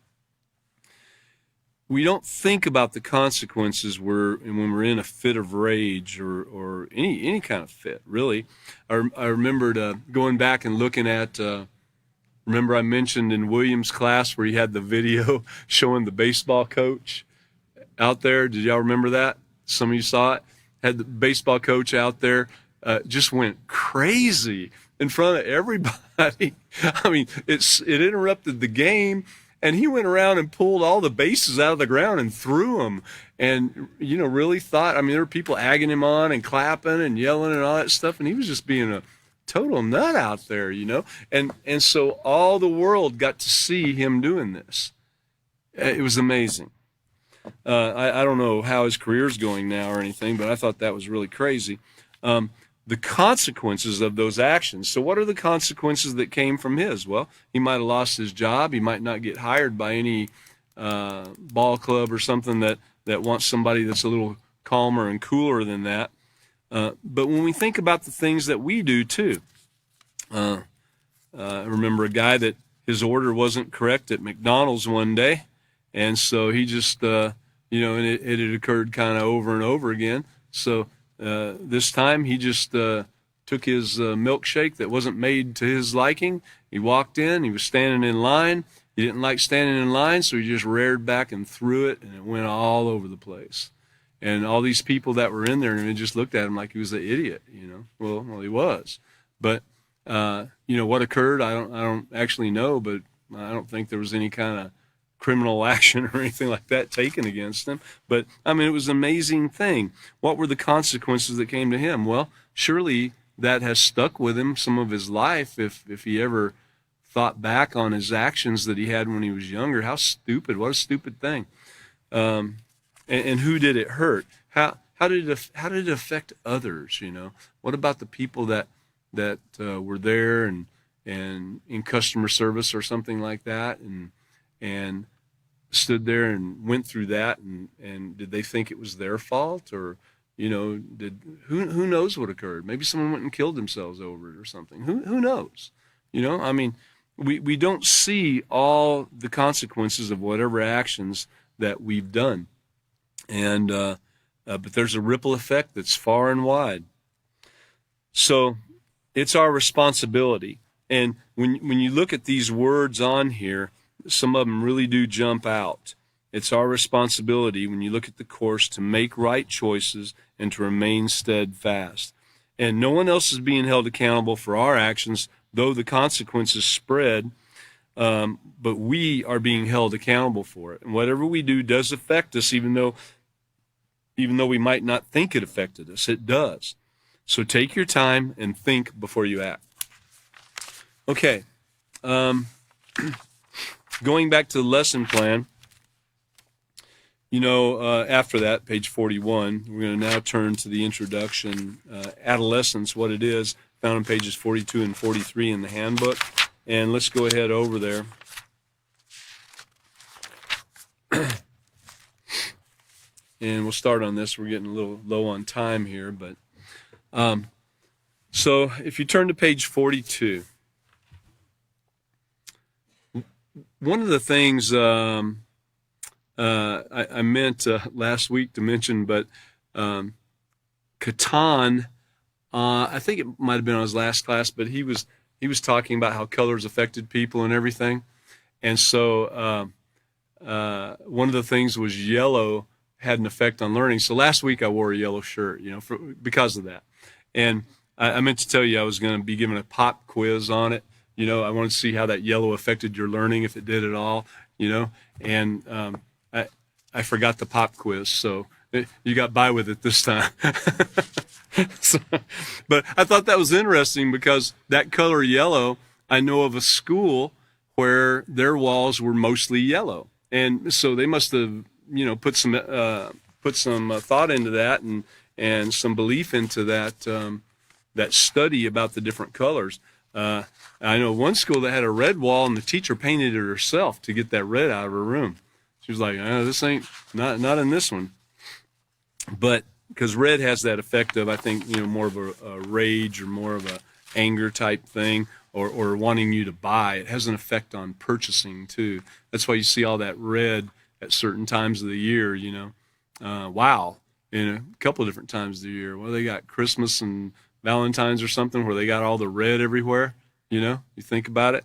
We don't think about the consequences when we're in a fit of rage or any kind of fit, really. I remembered going back and looking at, remember I mentioned in William's class where he had the video showing the baseball coach out there. Did y'all remember that? Some of you saw it. Had the baseball coach out there, just went crazy in front of everybody. I mean, it interrupted the game. And he went around and pulled all the bases out of the ground and threw them. And, really thought, I mean, there were people egging him on and clapping and yelling and all that stuff. And he was just being a total nut out there, And so all the world got to see him doing this. It was amazing. I don't know how his career's going now or anything, but I thought that was really crazy. The consequences of those actions. So what are the consequences that came from his? Well, he might have lost his job. He might not get hired by any ball club or something that wants somebody that's a little calmer and cooler than that. But when we think about the things that we do too, I remember a guy that his order wasn't correct at McDonald's one day, and so he just, and it had occurred kind of over and over again. So this time he just took his milkshake that wasn't made to his liking. He walked in, he was standing in line. He didn't like standing in line, so he just reared back and threw it, and it went all over the place. And all these people that were in there and they just looked at him like he was an idiot, Well, he was. But what occurred, I don't actually know, but I don't think there was any kind of criminal action or anything like that taken against him. But, I mean, it was an amazing thing. What were the consequences that came to him? Well, surely that has stuck with him some of his life if he ever thought back on his actions that he had when he was younger. How stupid. What a stupid thing. And who did it hurt? How did it affect others, What about the people that were there and in customer service or something like that and stood there and went through that and did they think it was their fault or who knows what occurred? Maybe someone went and killed themselves over it or something. Who knows? I mean, we don't see all the consequences of whatever actions that we've done, and but there's a ripple effect that's far and wide. So it's our responsibility, and when you look at these words on here, some of them really do jump out. It's our responsibility, when you look at the course, to make right choices and to remain steadfast. And no one else is being held accountable for our actions, though the consequences spread, but we are being held accountable for it. And whatever we do does affect us, even though we might not think it affected us. It does. So take your time and think before you act. Okay. Going back to the lesson plan, after that, page 41, we're going to now turn to the introduction, adolescence, what it is, found on pages 42 and 43 in the handbook. And let's go ahead over there. And we'll start on this. We're getting a little low on time here, but so if you turn to page 42, one of the things I meant last week to mention, but Catan, I think it might have been on his last class, but he was talking about how colors affected people and everything, and so one of the things was yellow had an effect on learning. So last week I wore a yellow shirt, because of that, and I meant to tell you I was going to be giving a pop quiz on it. I wanted to see how that yellow affected your learning, if it did at all, and I forgot the pop quiz, so you got by with it this time. But I thought that was interesting because that color yellow I know of a school where their walls were mostly yellow, and so they must have, put some thought into that and some belief into that study about the different colors. I know one school that had a red wall, and the teacher painted it herself to get that red out of her room. She was like, "This ain't not in this one," but because red has that effect of, I think, more of a rage or more of a anger type thing, or wanting you to buy. It has an effect on purchasing too. That's why you see all that red at certain times of the year. Wow, in a couple of different times of the year. Well, they got Christmas and Valentine's or something where they got all the red everywhere. You think about it,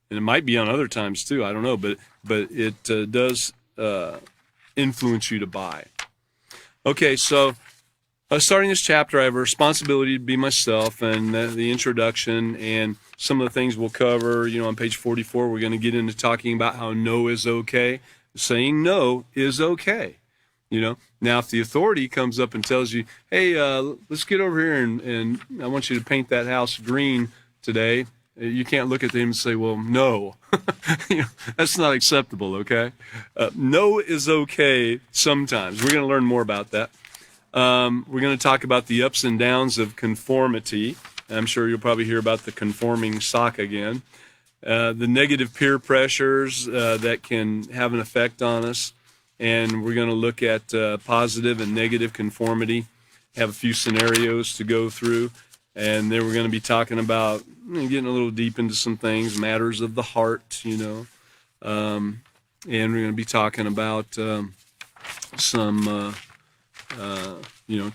and it might be on other times too. I don't know, but it does influence you to buy. Okay, so starting this chapter, I have a responsibility to be myself, and the introduction and some of the things we'll cover. On page 44, we're going to get into talking about how no is okay. Saying no is okay. Now if the authority comes up and tells you, "Hey, let's get over here and I want you to paint that house green today," you can't look at them and say, "Well, no." That's not acceptable, okay? No is okay sometimes. We're going to learn more about that. We're going to talk about the ups and downs of conformity. I'm sure you'll probably hear about the conforming sock again. The negative peer pressures that can have an effect on us. And we're going to look at positive and negative conformity, have a few scenarios to go through. And then we're going to be talking about, getting a little deep into some things, matters of the heart, and we're going to be talking about some,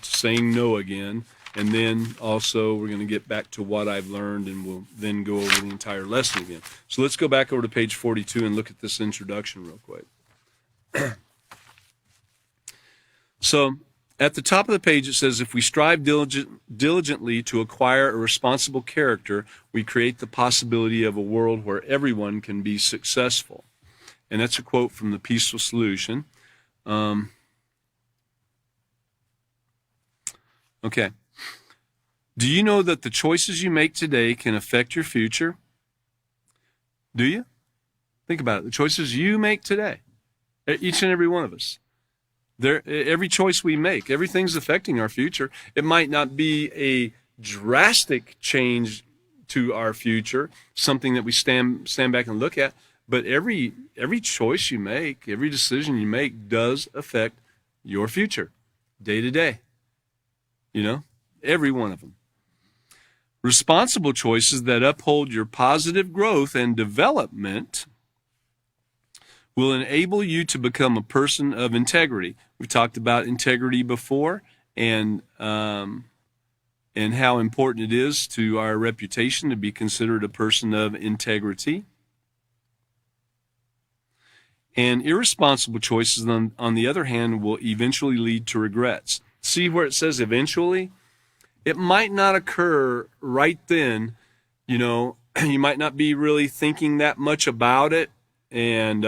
saying no again. And then also we're going to get back to what I've learned, and we'll then go over the entire lesson again. So let's go back over to page 42 and look at this introduction real quick. So at the top of the page it says, if we strive diligently to acquire a responsible character, we create the possibility of a world where everyone can be successful. And that's a quote from The Peaceful Solution. Okay. Do you know that the choices you make today can affect your future? Do you? Think about it. The choices you make today, each and every one of us. Every choice we make, everything's affecting our future. It might not be a drastic change to our future, something that we stand back and look at, but every choice you make, every decision you make does affect your future, day to day. Every one of them. Responsible choices that uphold your positive growth and development will enable you to become a person of integrity. We've talked about integrity before, and how important it is to our reputation to be considered a person of integrity. And irresponsible choices, on the other hand, will eventually lead to regrets. See where it says eventually? It might not occur right then. You might not be really thinking that much about it, and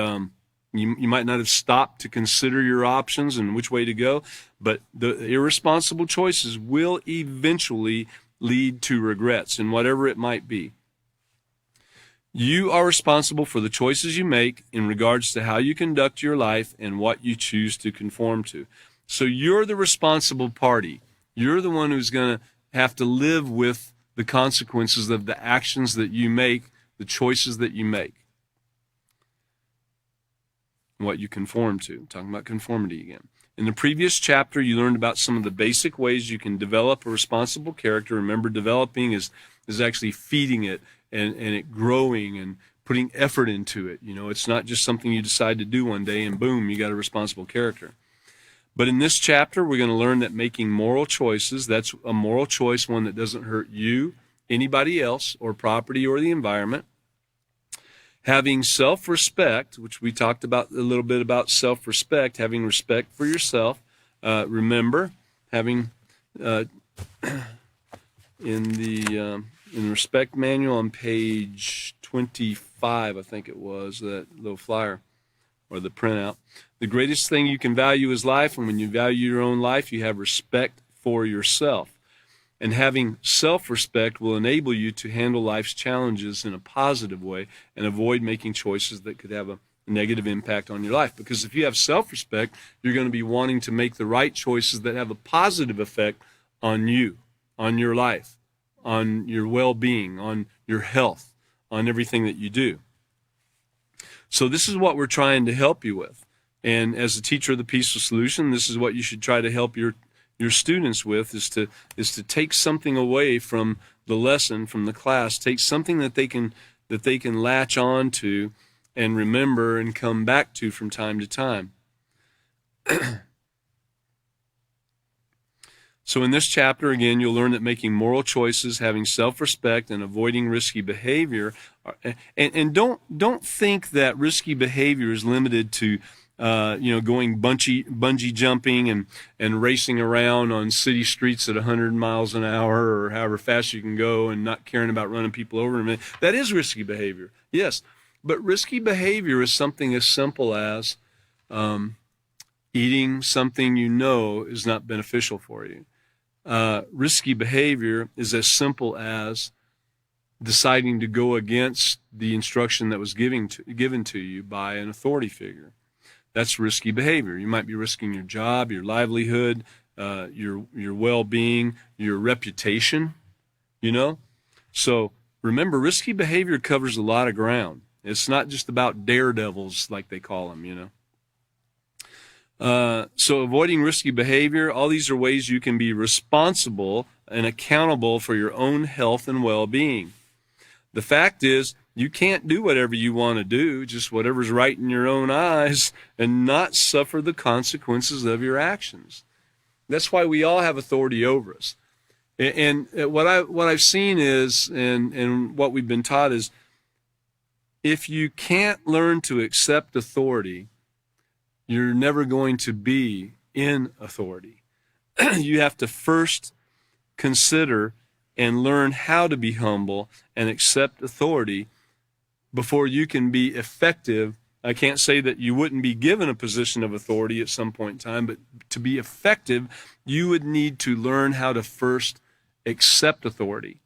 you might not have stopped to consider your options and which way to go, but the irresponsible choices will eventually lead to regrets, and whatever it might be. You are responsible for the choices you make in regards to how you conduct your life and what you choose to conform to. So you're the responsible party. You're the one who's going to have to live with the consequences of the actions that you make, the choices that you make, what you conform to. I'm talking about conformity again. In the previous chapter, you learned about some of the basic ways you can develop a responsible character. Remember, developing is actually feeding it and it growing and putting effort into it. It's not just something you decide to do one day and boom, you got a responsible character. But in this chapter, we're going to learn that making moral choices, that's a moral choice, one that doesn't hurt you, anybody else, or property or the environment. Having self-respect, which we talked about a little bit about self-respect, having respect for yourself. Remember, having in the respect manual on page 25, I think it was, that little flyer or the printout. The greatest thing you can value is life, and when you value your own life, you have respect for yourself. And having self-respect will enable you to handle life's challenges in a positive way and avoid making choices that could have a negative impact on your life. Because if you have self-respect, you're going to be wanting to make the right choices that have a positive effect on you, on your life, on your well-being, on your health, on everything that you do. So this is what we're trying to help you with. And as a teacher of the Peaceful Solution, this is what you should try to help your students with, is to take something away from the lesson, from the class, take something that they can latch on to and remember and come back to from time to time. So in this chapter, again, you'll learn that making moral choices, having self-respect, and avoiding risky behavior, and don't think that risky behavior is limited to going bungee jumping and racing around on city streets at 100 miles an hour or however fast you can go and not caring about running people over. That is risky behavior, yes. But risky behavior is something as simple as eating something you know is not beneficial for you. Risky behavior is as simple as deciding to go against the instruction that was given to you by an authority figure. That's risky behavior. You might be risking your job, your livelihood, your well-being, your reputation, So remember, risky behavior covers a lot of ground. It's not just about daredevils, like they call them, So avoiding risky behavior, all these are ways you can be responsible and accountable for your own health and well-being. The fact is, you can't do whatever you want to do, just whatever's right in your own eyes, and not suffer the consequences of your actions. That's why we all have authority over us. And what I've seen is, and what we've been taught is, if you can't learn to accept authority, you're never going to be in authority. You have to first consider and learn how to be humble and accept authority before you can be effective. I can't say that you wouldn't be given a position of authority at some point in time, but to be effective, you would need to learn how to first accept authority.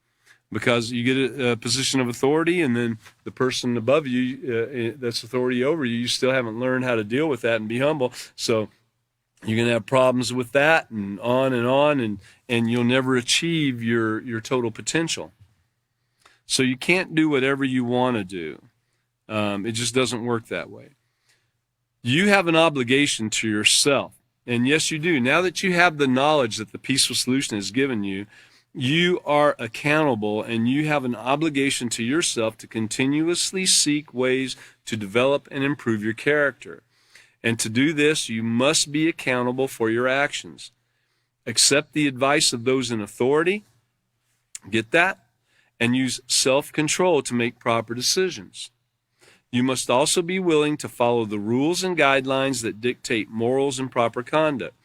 Because you get a position of authority, and then the person above you that's authority over you, you still haven't learned how to deal with that and be humble. So you're going to have problems with that, and on, and you'll never achieve your total potential. So you can't do whatever you want to do. It just doesn't work that way. You have an obligation to yourself. And yes, you do. Now that you have the knowledge that the Peaceful Solution has given you, you are accountable, and you have an obligation to yourself to continuously seek ways to develop and improve your character. And to do this, you must be accountable for your actions. Accept the advice of those in authority. Get that? And use self-control to make proper decisions. You must also be willing to follow the rules and guidelines that dictate morals and proper conduct.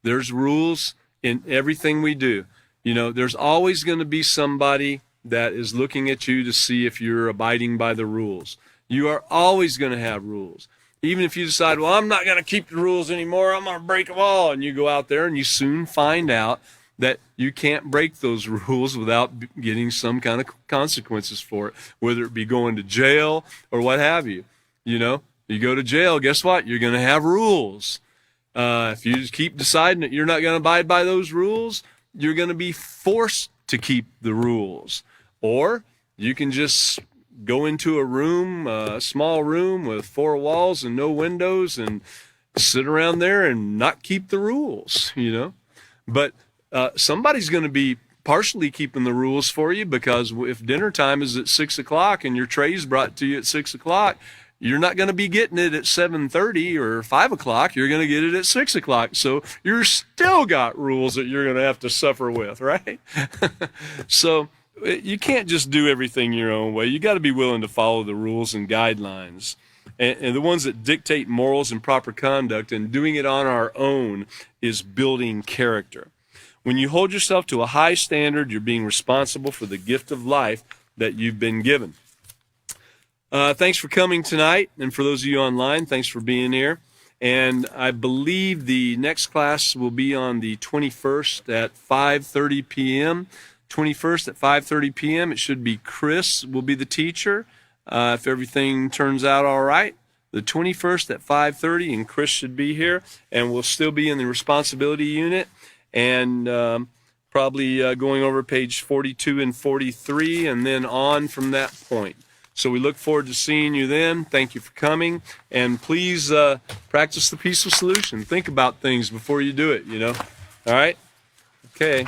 There's rules in everything we do. There's always going to be somebody that is looking at you to see if you're abiding by the rules. You are always going to have rules. Even if you decide, well, I'm not going to keep the rules anymore, I'm going to break them all, and you go out there and you soon find out that you can't break those rules without getting some kind of consequences for it, whether it be going to jail or what have you. You go to jail, guess what? You're going to have rules. If you just keep deciding that you're not going to abide by those rules, you're going to be forced to keep the rules. Or you can just go into a small room with 4 walls and no windows, and sit around there and not keep the rules, But somebody's going to be partially keeping the rules for you, because if dinner time is at 6 o'clock and your tray's brought to you at 6 o'clock, you're not going to be getting it at 7:30 or 5 o'clock. You're going to get it at 6 o'clock. So you're still got rules that you're going to have to suffer with, right? So you can't just do everything your own way. You got to be willing to follow the rules and guidelines, and the ones that dictate morals and proper conduct. And doing it on our own is building character. When you hold yourself to a high standard, you're being responsible for the gift of life that you've been given. Thanks for coming tonight, and for those of you online, thanks for being here. And I believe the next class will be on the 21st at 5:30 p.m. 21st at 5:30 p.m. It should be Chris will be the teacher, if everything turns out all right. The 21st at 5:30, and Chris should be here, and we'll still be in the responsibility unit, and probably going over page 42 and 43, and then on from that point. So we look forward to seeing you then. Thank you for coming, and please practice the peaceful solution. Think about things before you do it, you know. All right? Okay.